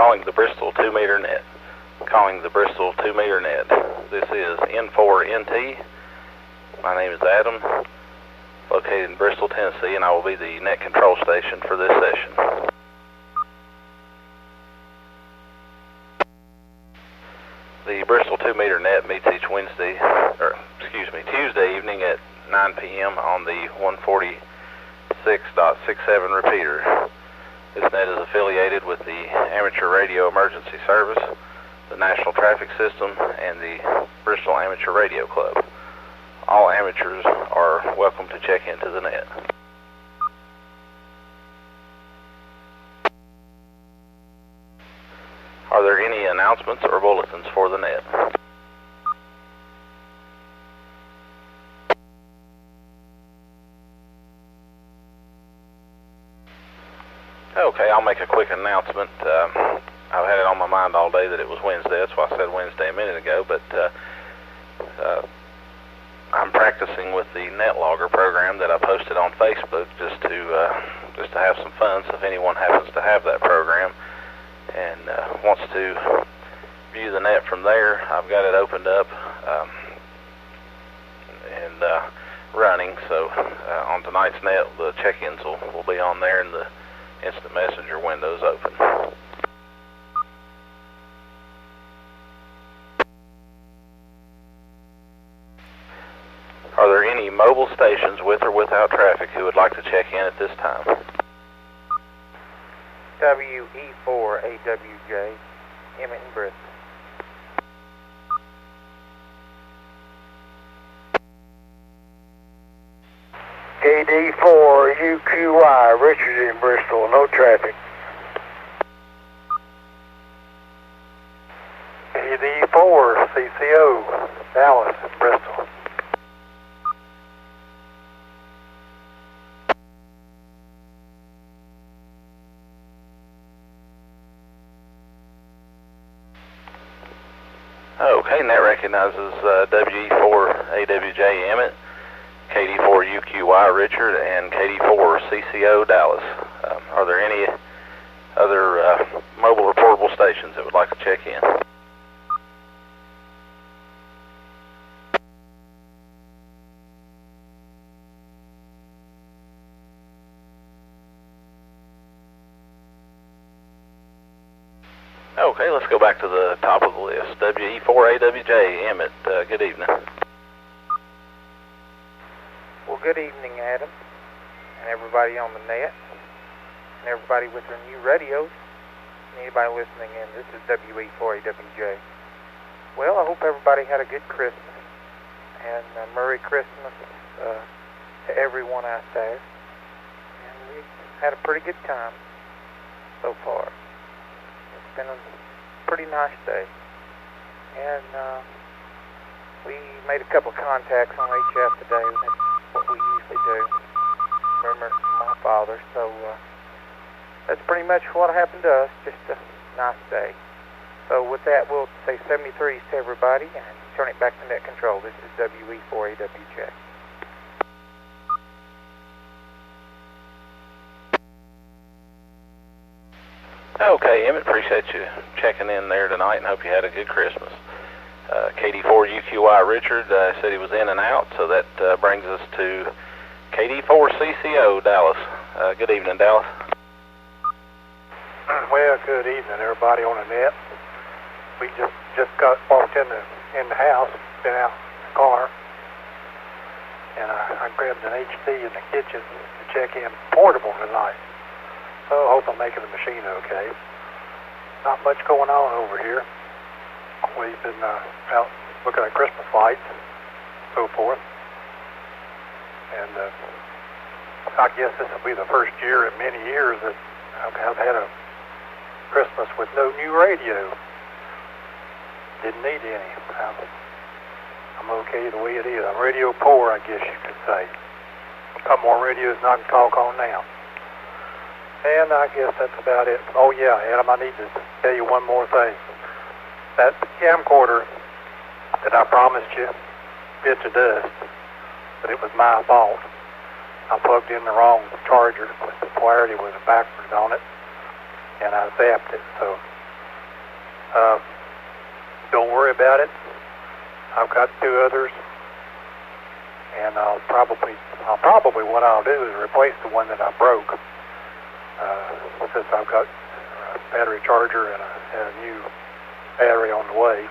calling the Bristol 2-meter net. Calling the Bristol 2-meter net. This is N4NT. My name is Adam, located in Bristol, Tennessee, and I will be the net control station for this session. The Bristol 2-meter net meets each Tuesday evening at 9 p.m. on the 146.67 repeater. This net is affiliated with the Amateur Radio Emergency Service, the National Traffic System, and the Bristol Amateur Radio Club. All amateurs are welcome to check into the net. Are there any announcements or bulletins for the net? Okay, I'll make a quick announcement. I've had it on my mind all day that it was Wednesday. That's why I said Wednesday a minute ago, but I'm practicing with the net logger program that I posted on Facebook just to have some fun. So if anyone happens to have that program and wants to view the net from there, I've got it opened up and running. So on tonight's net, the check-ins will be on there and the instant messenger window's open. Are there any mobile stations with or without traffic who would like to check in at this time? WE4AWJ, Emmett and Bristol. KD4UQY, Richard in Bristol, no traffic. KD4CCO, Dallas in Bristol. Okay, and that recognizes WE4AWJ Emmett, KD4UQY Richard, and KD4CCO Dallas. Are there any other mobile or portable stations that would like to check in? Okay, let's go back to the top of the list. WE4AWJ Emmett, good evening. Well, good evening, Adam, and everybody on the net, and everybody with their new radios, and anybody listening in. This is WE4AWJ. Well, I hope everybody had a good Christmas, and Merry Christmas to everyone out there. And we had a pretty good time so far. It's been a pretty nice day, and we made a couple contacts on HF today. That's what we usually do. Remember my father, so that's pretty much what happened to us. Just a nice day. So with that, we'll say 73s to everybody and turn it back to net control. This is WE4AWJ. Okay, Emmett, appreciate you checking in there tonight and hope you had a good Christmas. KD4UQY Richard said he was in and out, so that brings us to KD4CCO Dallas. Good evening, Dallas. Well, good evening, everybody on the net. We just got walked in the house, been out in the car, and I grabbed an HD in the kitchen to check in portable tonight. So I hope I'm making the machine okay. Not much going on over here. We've been out looking at Christmas lights and so forth. And I guess this will be the first year in many years that I've had a Christmas with no new radio. Didn't need any. I'm okay the way it is. I'm radio poor, I guess you could say. A couple more radios than I can talk on now. And I guess that's about it. Oh yeah, Adam, I need to tell you one more thing. That camcorder that I promised you bit to dust, but it was my fault. I plugged in the wrong charger. The polarity was backwards on it, and I zapped it. So Don't worry about it. I've got 2 others, and I'll probably what I'll do is replace the one that I broke, since I've got a battery charger and a new battery on the way.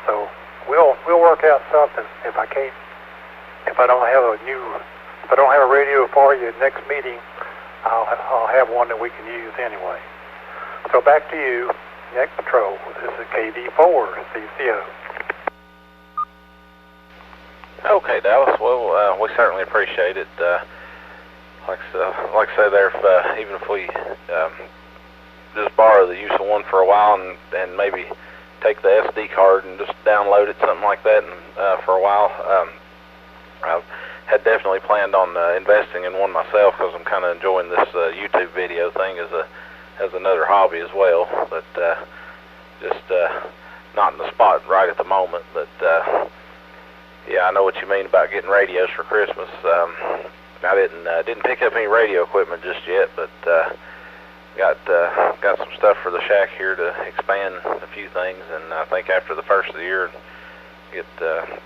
So we'll work out something. If I don't have a radio for you at next meeting, I'll have one that we can use anyway. So back to you, Next Patrol. This is KD4, CCO. Okay, Dallas. Well, we certainly appreciate it. Like I say there, even if we just borrow the use of one for a while and maybe take the SD card and just download it, something like that, and for a while, I had definitely planned on investing in one myself because I'm kind of enjoying this YouTube video thing as another hobby as well. But just not in the spot right at the moment. But yeah, I know what you mean about getting radios for Christmas. I didn't pick up any radio equipment just yet, but got some stuff for the shack here to expand a few things, and I think after the first of the year, get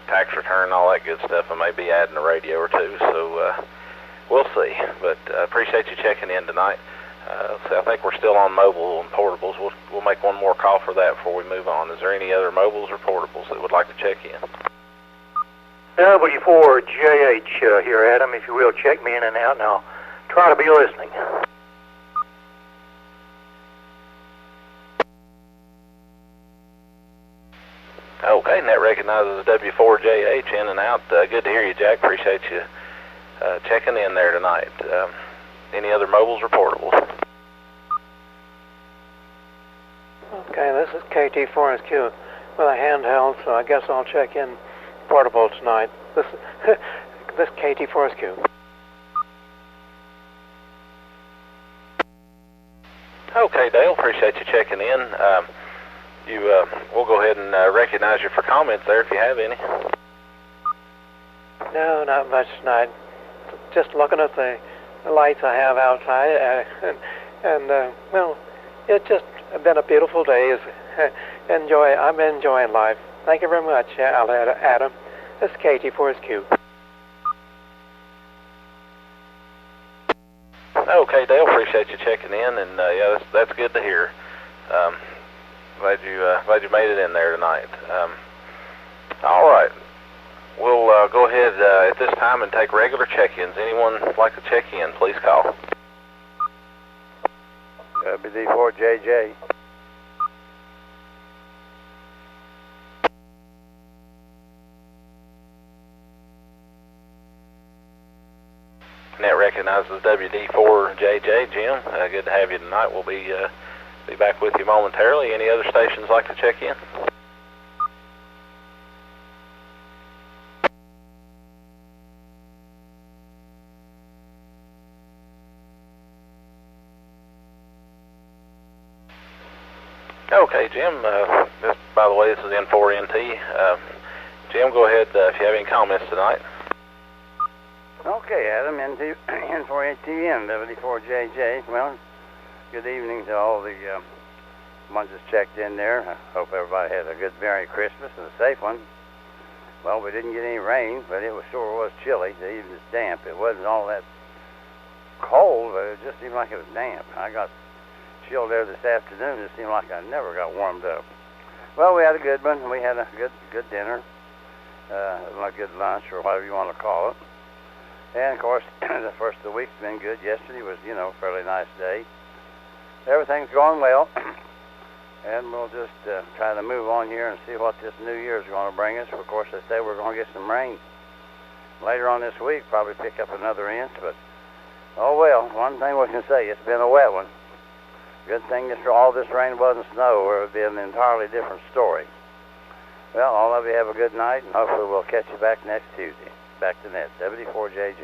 tax return and all that good stuff, I may be adding a radio or two. So we'll see. But appreciate you checking in tonight. So I think we're still on mobile and portables. We'll make one more call for that before we move on. Is there any other mobiles or portables that would like to check in? W4JH here, Adam. If you will, check me in and out, and I'll try to be listening. Okay, and that recognizes W4JH in and out. Good to hear you, Jack. Appreciate you checking in there tonight. Any other mobiles or portables? Okay, this is KT4SQ with a handheld, so I guess I'll check in portable tonight. This KT4SQ. Okay, Dale. Appreciate you checking in. We'll go ahead and recognize you for comments there if you have any. No, not much tonight. Just looking at the lights I have outside, well, it's just been a beautiful day. I'm enjoying life. Thank you very much, Adam. This is KT4SQ. Okay, Dale. Appreciate you checking in, and yeah, that's good to hear. Glad you made it in there tonight. All right. We'll go ahead at this time and take regular check-ins. Anyone like to check in, please call. WD4JJ. And that recognizes WD4JJ. Jim, good to have you tonight. We'll be back with you momentarily. Any other stations like to check in? Okay, Jim, by the way, this is N4NT. Jim, go ahead if you have any comments tonight. Okay, Adam, N4NTN, WD4JJ. Well, good evening to all the ones that's checked in there. I hope everybody had a good Merry Christmas and a safe one. Well, we didn't get any rain, but it sure was chilly. The evening was damp. It wasn't all that cold, but it just seemed like it was damp. I got chilled there this afternoon. It seemed like I never got warmed up. Well, we had a good one. We had a good dinner, a good lunch, or whatever you want to call it. And, of course, the first of the week's been good. Yesterday was, a fairly nice day. Everything's going well, and we'll just try to move on here and see what this new year is going to bring us. Of course, they say we're going to get some rain later on this week, probably pick up another inch, but, oh well, one thing we can say, it's been a wet one. Good thing all this rain wasn't snow, or it would be an entirely different story. Well, all of you have a good night, and hopefully we'll catch you back next Tuesday. Back to net, WD4JJ.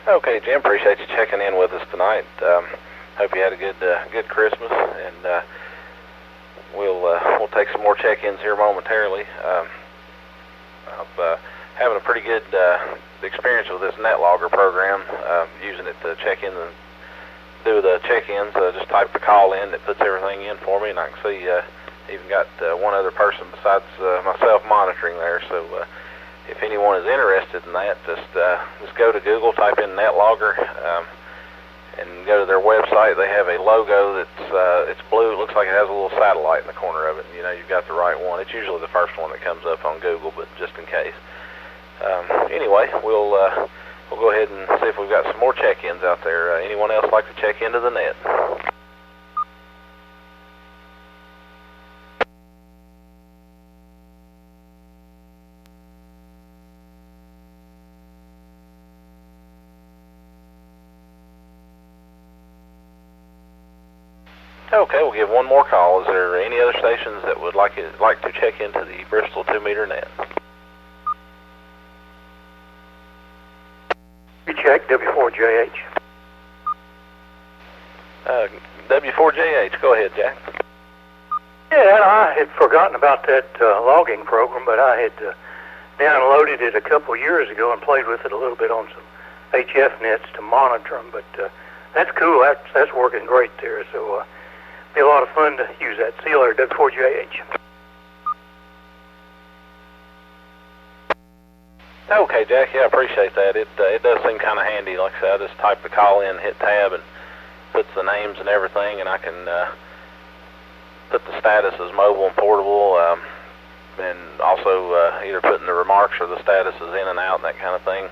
Okay, Jim, appreciate you checking in with us tonight. Hope you had a good Christmas, and we'll take some more check-ins here momentarily. I'm having a pretty good experience with this NetLogger program, using it to check in do the check-ins, just type the call in. It puts everything in for me, and I can see even got one other person besides myself monitoring there. So if anyone is interested in that, just go to Google, type in NetLogger, and go to their website. They have a logo that's it's blue. It looks like it has a little satellite in the corner of it. You know, you've got the right one. It's usually the first one that comes up on Google, but just in case. Anyway, we'll go ahead and see if we've got some more check-ins out there. Anyone else like to check into the net? Okay, we'll give one more call. Is there any other stations that would like to check into the Bristol 2-meter net? You check W4JH. W4JH, go ahead, Jack. Yeah, I had forgotten about that logging program, but I had downloaded it a couple years ago and played with it a little bit on some HF nets to monitor them. But that's cool. That's working great there. So be a lot of fun to use that. See you later, W4JH. Okay, Jack. Yeah, I appreciate that. It does seem kind of handy. Like I said, I just type the call in, hit tab, and puts the names and everything, and I can put the status as mobile and portable, and also either putting the remarks or the statuses in and out and that kind of thing.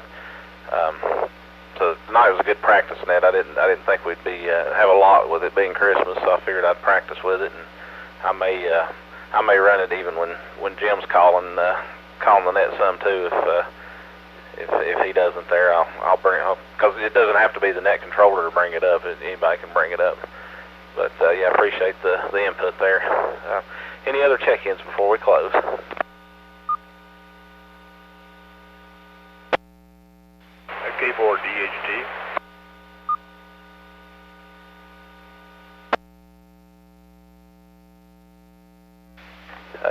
So tonight was a good practice net. I didn't think we'd have a lot with it being Christmas, so I figured I'd practice with it, and I may run it even when Jim's calling the net some too. If he doesn't there, I'll bring it up, because it doesn't have to be the net controller to bring it up. Anybody can bring it up. But yeah, I appreciate the input there. Any other check-ins before we close? K4 DHT.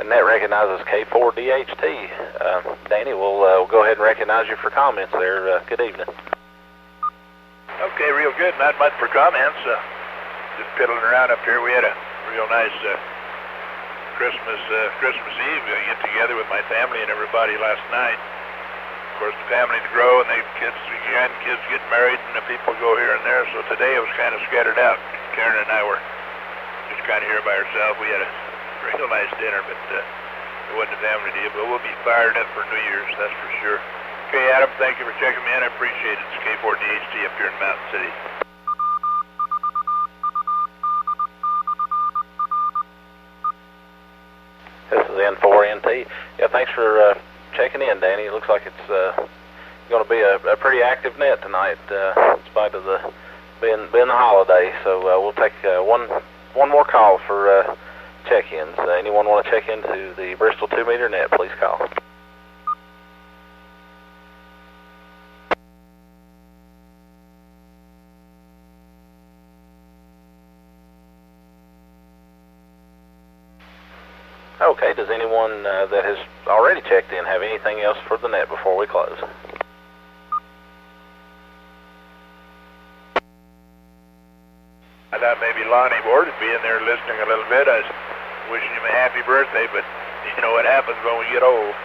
Net recognizes K4 DHT. Danny, we'll go ahead and recognize you for comments there. Good evening. Okay, real good. Not much for comments. Just piddling around up here. We had a real nice Christmas Eve get together with my family and everybody last night. Of course, the families grow and the grandkids get married and the people go here and there. So today it was kind of scattered out. Karen and I were just kind of here by ourselves. We had a real nice dinner, but it wasn't a family deal. But we'll be fired up for New Year's, that's for sure. Okay, Adam, thank you for checking me in. I appreciate it. It's K4 DHT up here in Mountain City. This is N4NT. Yeah, thanks for checking in, Danny. It looks like it's going to be a pretty active net tonight, in spite of being the holiday. So we'll take one more call for check-ins. Anyone want to check into the Bristol 2-meter net, please call. Okay, does anyone that has already checked in have anything else for the net before we close? I thought maybe Lonnie Ward would be in there listening a little bit. I was wishing him a happy birthday, but you know what happens when we get old.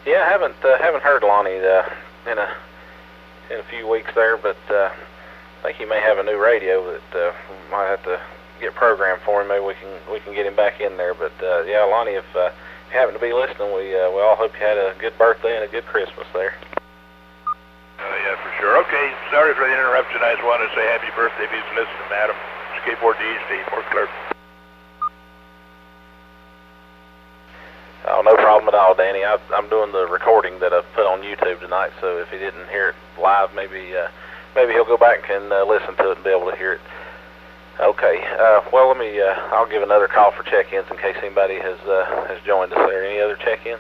Yeah, I haven't heard Lonnie in a few weeks there, but I think he may have a new radio that we might have to get programmed for him. Maybe we can get him back in there. But yeah, Lonnie, if you happen to be listening, we all hope you had a good birthday and a good Christmas there. Yeah, for sure. Okay, sorry for the interruption. I just wanted to say happy birthday if he's listening, madam. Skateboard DHT, Port Clerk. Oh, no problem at all, Danny. I'm doing the recording that I've put on YouTube tonight, so if he didn't hear it live, maybe he'll go back and listen to it and be able to hear it. Okay. Well, I'll give another call for check-ins in case anybody has joined us there. Any other check-ins?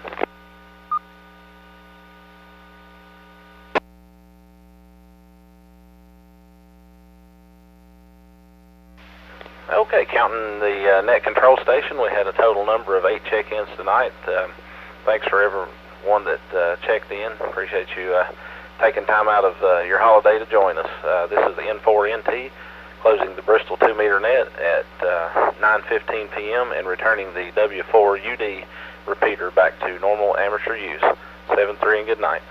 Okay, counting the net control station, we had a total number of 8 check-ins tonight. Thanks for everyone that checked in. Appreciate you taking time out of your holiday to join us. This is the N4NT, closing the Bristol 2-meter net at 9:15 p.m. and returning the W4UD repeater back to normal amateur use. 7-3 and good night.